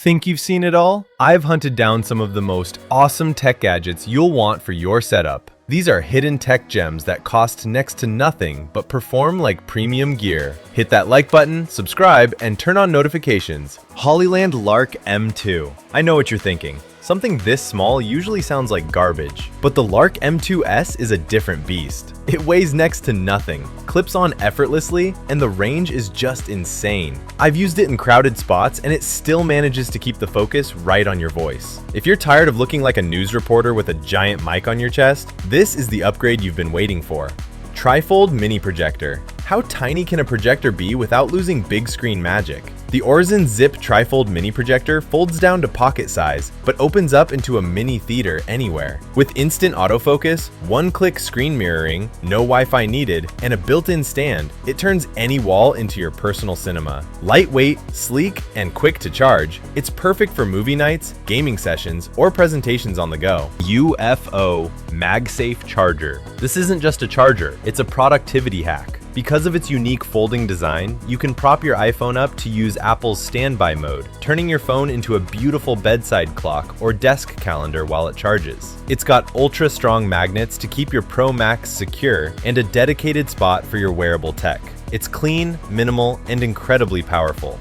Think you've seen it all? I've hunted down some of the most awesome tech gadgets you'll want for your setup. These are hidden tech gems that cost next to nothing but perform like premium gear. Hit that like button, subscribe, and turn on notifications. Hollyland Lark M2. I know what you're thinking. Something this small usually sounds like garbage, but the Lark M2S is a different beast. It weighs next to nothing, clips on effortlessly, and the range is just insane. I've used it in crowded spots and it still manages to keep the focus right on your voice. If you're tired of looking like a news reporter with a giant mic on your chest, this is the upgrade you've been waiting for. Trifold Mini Projector. How tiny can a projector be without losing big screen magic? The Aurzen Zip Trifold Mini Projector folds down to pocket size, but opens up into a mini theater anywhere. With instant autofocus, one-click screen mirroring, no Wi-Fi needed, and a built-in stand, it turns any wall into your personal cinema. Lightweight, sleek, and quick to charge, it's perfect for movie nights, gaming sessions, or presentations on the go. UFO Magsafe Charger. This isn't just a charger, it's a productivity hack. Because of its unique folding design, you can prop your iPhone up to use Apple's standby mode, turning your phone into a beautiful bedside clock or desk calendar while it charges. It's got ultra-strong magnets to keep your Pro Max secure and a dedicated spot for your wearable tech. It's clean, minimal, and incredibly powerful.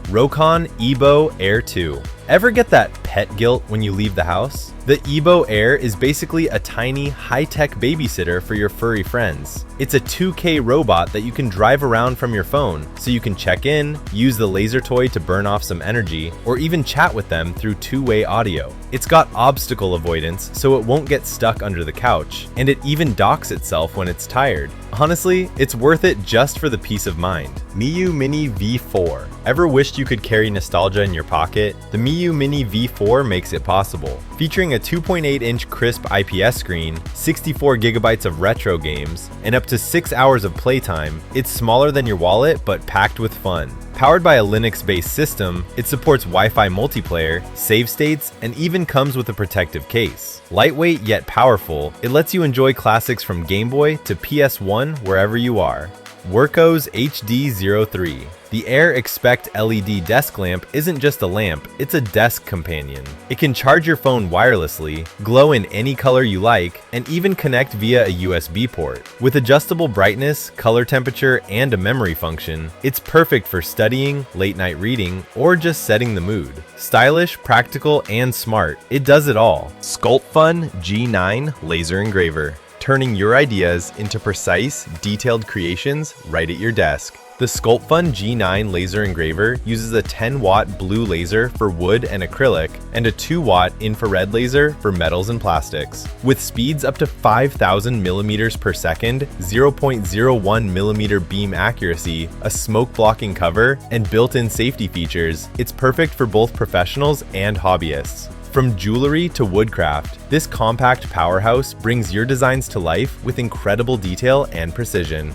Rocon Ebo Air 2. Ever get that pet guilt when you leave the house? The Ebo Air is basically a tiny, high-tech babysitter for your furry friends. It's a 2K robot that you can drive around from your phone, so you can check in, use the laser toy to burn off some energy, or even chat with them through two-way audio. It's got obstacle avoidance, so it won't get stuck under the couch, and it even docks itself when it's tired. Honestly, it's worth it just for the peace of mind. MIYOO Mini V4. Ever wished you could carry nostalgia in your pocket? The MIYOO Mini V4 makes it possible. Featuring a 2.8-inch crisp IPS screen, 64 gigabytes of retro games, and up to 6 hours of playtime, it's smaller than your wallet but packed with fun. Powered by a Linux-based system, it supports Wi-Fi multiplayer, save states, and even comes with a protective case. Lightweight yet powerful, it lets you enjoy classics from Game Boy to PS1 wherever you are. Worko's HD03. The Air Expect LED desk lamp isn't just a lamp, it's a desk companion. It can charge your phone wirelessly, glow in any color you like, and even connect via a USB port. With adjustable brightness, color temperature, and a memory function, it's perfect for studying, late night reading, or just setting the mood. Stylish, practical, and smart, it does it all. SculptFun G9 Laser Engraver. Turning your ideas into precise, detailed creations right at your desk. The SculptFun G9 laser engraver uses a 10-watt blue laser for wood and acrylic and a 2-watt infrared laser for metals and plastics. With speeds up to 5,000 millimeters per second, 0.01 millimeter beam accuracy, a smoke-blocking cover, and built-in safety features, it's perfect for both professionals and hobbyists. From jewelry to woodcraft, this compact powerhouse brings your designs to life with incredible detail and precision.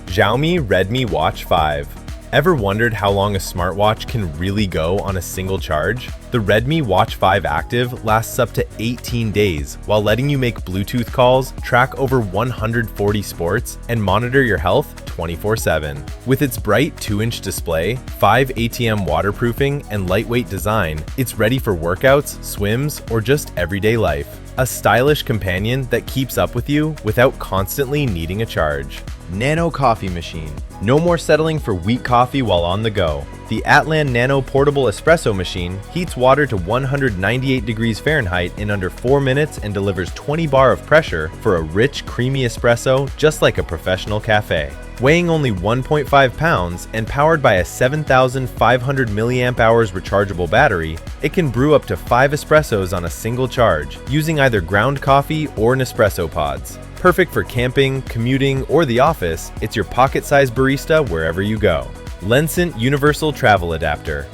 Xiaomi Redmi Watch 5. Ever wondered how long a smartwatch can really go on a single charge? The Redmi Watch 5 Active lasts up to 18 days while letting you make Bluetooth calls, track over 140 sports, and monitor your health 24/7. With its bright 2-inch display, 5 ATM waterproofing, and lightweight design, it's ready for workouts, swims, or just everyday life. A stylish companion that keeps up with you without constantly needing a charge. Nano Coffee Machine. No more settling for weak coffee while on the go. The Atlan Nano Portable Espresso Machine heats water to 198 degrees Fahrenheit in under 4 minutes and delivers 20 bar of pressure for a rich, creamy espresso just like a professional cafe. Weighing only 1.5 pounds and powered by a 7,500 milliamp hours rechargeable battery, it can brew up to 5 espressos on a single charge, using either ground coffee or Nespresso pods. Perfect for camping, commuting, or the office, it's your pocket-sized barista wherever you go. Lensint Universal Travel Adapter.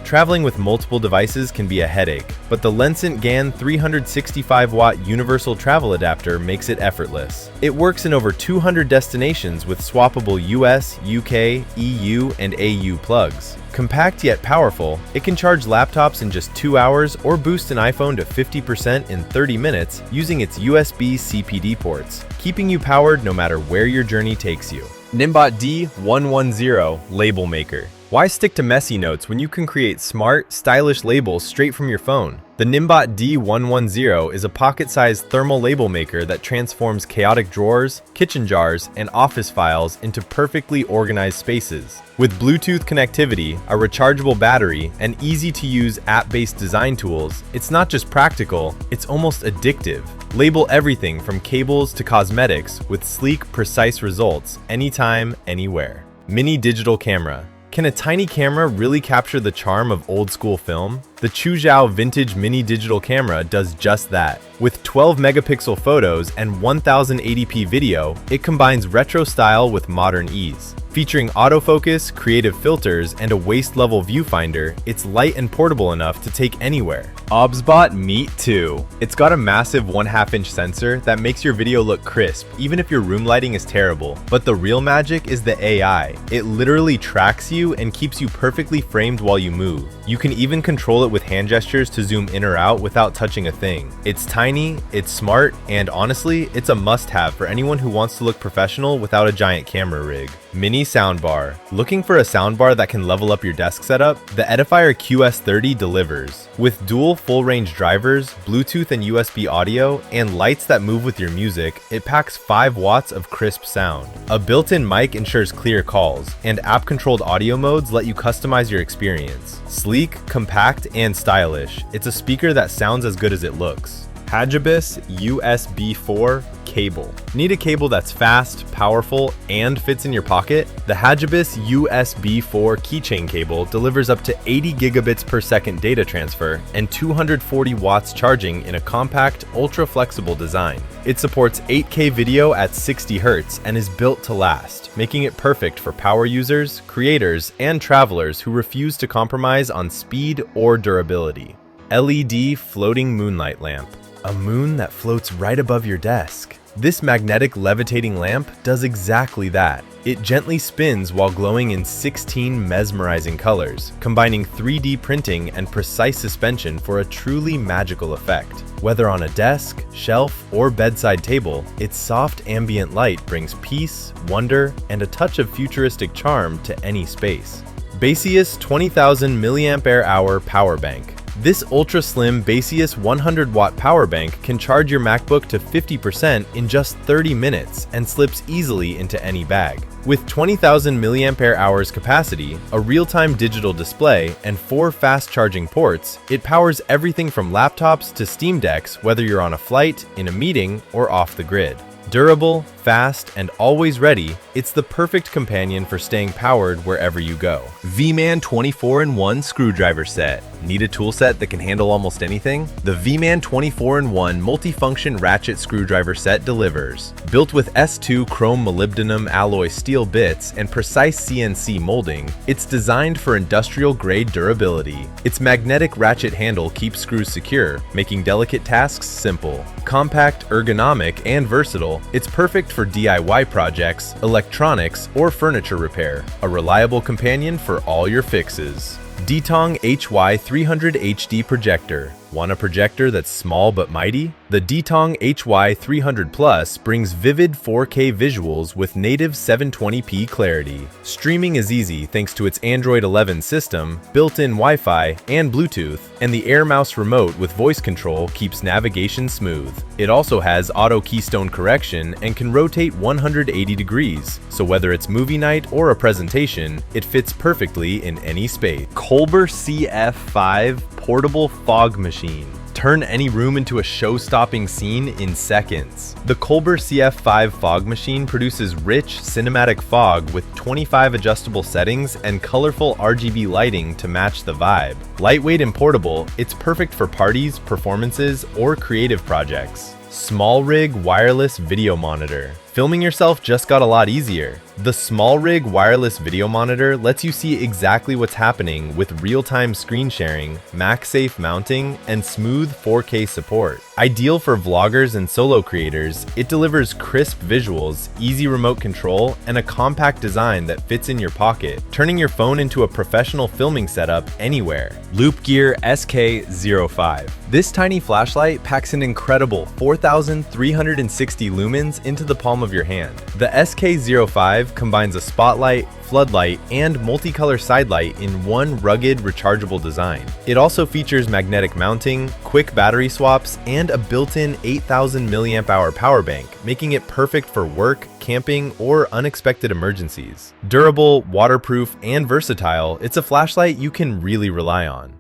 Traveling with multiple devices can be a headache, but the Lensint GAN 365-watt Universal Travel Adapter makes it effortless. It works in over 200 destinations with swappable US, UK, EU, and AU plugs. Compact yet powerful, it can charge laptops in just 2 hours or boost an iPhone to 50% in 30 minutes using its USB CPD ports, keeping you powered no matter where your journey takes you. Nimbot D110 Label Maker. Why stick to messy notes when you can create smart, stylish labels straight from your phone? The Nimbot D110 is a pocket-sized thermal label maker that transforms chaotic drawers, kitchen jars, and office files into perfectly organized spaces. With Bluetooth connectivity, a rechargeable battery, and easy-to-use app-based design tools, it's not just practical, it's almost addictive. Label everything from cables to cosmetics with sleek, precise results anytime, anywhere. Mini digital camera. Can a tiny camera really capture the charm of old-school film? The Chuzhou Vintage Mini Digital Camera does just that. With 12 megapixel photos and 1080p video, it combines retro style with modern ease. Featuring autofocus, creative filters, and a waist-level viewfinder, it's light and portable enough to take anywhere. OBSBot Meet 2. It's got a massive 1/2-inch sensor that makes your video look crisp, even if your room lighting is terrible. But the real magic is the AI. It literally tracks you and keeps you perfectly framed while you move. You can even control it with hand gestures to zoom in or out without touching a thing. It's tiny, it's smart, and honestly, it's a must-have for anyone who wants to look professional without a giant camera rig. Mini soundbar. Looking for a soundbar that can level up your desk setup? The Edifier QS30 delivers. With dual full-range drivers, Bluetooth and USB audio, and lights that move with your music, it packs 5 watts of crisp sound. A built-in mic ensures clear calls, and app-controlled audio modes let you customize your experience. Sleek, compact, and stylish, it's a speaker that sounds as good as it looks. Hagibis USB 4 cable. Need a cable that's fast, powerful, and fits in your pocket? The Hagibis USB 4 keychain cable delivers up to 80 gigabits per second data transfer and 240 watts charging in a compact, ultra-flexible design. It supports 8K video at 60 Hz and is built to last, making it perfect for power users, creators, and travelers who refuse to compromise on speed or durability. LED floating moonlight lamp. A moon that floats right above your desk. This magnetic levitating lamp does exactly that. It gently spins while glowing in 16 mesmerizing colors, combining 3D printing and precise suspension for a truly magical effect. Whether on a desk, shelf, or bedside table, its soft ambient light brings peace, wonder, and a touch of futuristic charm to any space. Baseus 20,000 mAh power bank. This ultra-slim Baseus 100-watt power bank can charge your MacBook to 50% in just 30 minutes and slips easily into any bag. With 20,000 mAh capacity, a real-time digital display, and 4 fast-charging ports, it powers everything from laptops to Steam Decks, whether you're on a flight, in a meeting, or off the grid. Durable, fast, and always ready, it's the perfect companion for staying powered wherever you go. V-Man 24-in-1 screwdriver set. Need a tool set that can handle almost anything? The V-Man 24-in-1 multifunction ratchet screwdriver set delivers. Built with S2 chrome molybdenum alloy steel bits and precise CNC molding, it's designed for industrial-grade durability. Its magnetic ratchet handle keeps screws secure, making delicate tasks simple. Compact, ergonomic, and versatile, it's perfect for DIY projects, electronics, or furniture repair. A reliable companion for all your fixes. Detong HY300 HD projector. Want a projector that's small but mighty? The Detong HY300 Plus brings vivid 4K visuals with native 720p clarity. Streaming is easy thanks to its Android 11 system, built-in Wi-Fi, and Bluetooth, and the Air Mouse remote with voice control keeps navigation smooth. It also has auto keystone correction and can rotate 180 degrees, so whether it's movie night or a presentation, it fits perfectly in any space. Kolber CF5 portable fog machine. Turn any room into a show-stopping scene in seconds. The Kolber CF5 fog machine produces rich, cinematic fog with 25 adjustable settings and colorful RGB lighting to match the vibe. Lightweight and portable, it's perfect for parties, performances, or creative projects. Small Rig wireless video monitor. Filming yourself just got a lot easier. The Small Rig wireless video monitor lets you see exactly what's happening with real-time screen sharing, MagSafe mounting, and smooth 4K support. Ideal for vloggers and solo creators, it delivers crisp visuals, easy remote control, and a compact design that fits in your pocket, turning your phone into a professional filming setup anywhere. Loop Gear SK05. This tiny flashlight packs an incredible 4,360 lumens into the palm of of your hand. The SK05 combines a spotlight, floodlight, and multicolor side light in one rugged, rechargeable design. It also features magnetic mounting, quick battery swaps, and a built-in 8,000 mAh power bank, making it perfect for work, camping, or unexpected emergencies. Durable, waterproof, and versatile, it's a flashlight you can really rely on.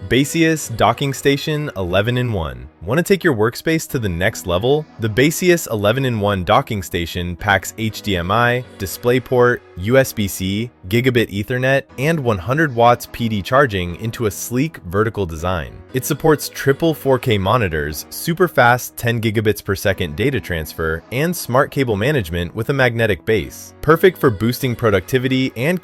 Babysitter Docking Station 11-in-1. Want to take your workspace to the next level? The Babysitter 11-in-1 docking station packs HDMI, DisplayPort, USB-C, Gigabit Ethernet, and 100 watts PD charging into a sleek vertical design. It supports triple 4K monitors, super fast 10 gigabits per second data transfer, and smart cable management with a magnetic base. Perfect for boosting productivity and